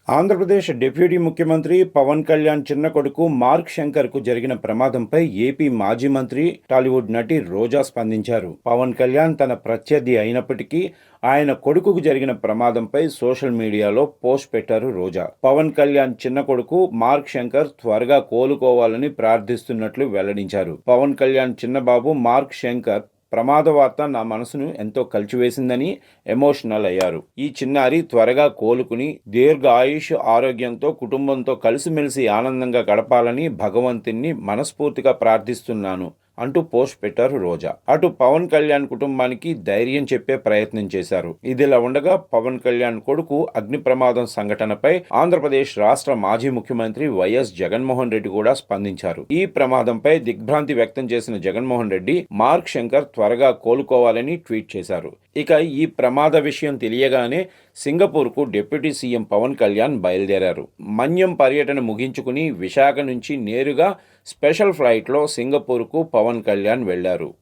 Andhra Pradesh deputy ముఖ్యమంత్రి పవన్ కళ్యాణ్ చిన్న కొడుకు మార్క్ శంకర్కు జరిగిన ప్రమాదంపై ఏపీ మాజీ మంత్రి, టాలీవుడ్ నటి రోజా స్పందించారు. పవన్ కళ్యాణ్ తన ప్రత్యర్థి అయినప్పటికీ ఆయన కొడుకుకు జరిగిన ప్రమాదంపై సోషల్ మీడియాలో పోస్ట్ పెట్టారు రోజా. పవన్ కళ్యాణ్ చిన్న కొడుకు మార్క్ శంకర్ త్వరగా కోలుకోవాలని ప్రార్థిస్తున్నట్లు వెల్లడించారు. పవన్ కళ్యాణ్ చిన్నబాబు మార్క్ శంకర్ ప్రమాద వార్త నా మనసును ఎంతో కలిచివేసిందని ఎమోషనల్ అయ్యారు. ఈ చిన్నారి త్వరగా కోలుకుని దీర్ఘ ఆయుష్ ఆరోగ్యంతో కుటుంబంతో కలిసిమెలిసి ఆనందంగా గడపాలని భగవంతుణ్ణి మనస్ఫూర్తిగా ప్రార్థిస్తున్నాను అంటూ పోస్ట్ పెట్టారు రోజా. అటు పవన్ కళ్యాణ్ కుటుంబానికి ధైర్యం చెప్పే ప్రయత్నం చేశారు. ఇదిలా ఉండగా పవన్ కళ్యాణ్ కొడుకు అగ్ని ప్రమాదం సంఘటనపై ఆంధ్రప్రదేశ్ రాష్ట్ర మాజీ ముఖ్యమంత్రి వైఎస్ జగన్మోహన్ రెడ్డి కూడా స్పందించారు. ఈ ప్రమాదంపై దిగ్భ్రాంతి వ్యక్తం చేసిన జగన్మోహన్ రెడ్డి మార్క్ శంకర్ త్వరగా కోలుకోవాలని ట్వీట్ చేశారు. ఇక ఈ ప్రమాద విషయం తెలియగానే సింగపూర్కు డిప్యూటీ సీఎం పవన్ కళ్యాణ్ బయలుదేరారు. మన్యం పర్యటన ముగించుకుని విశాఖ నుంచి నేరుగా స్పెషల్ ఫ్లైట్లో సింగపూర్కు పవన్ కళ్యాణ్ వెళ్లారు.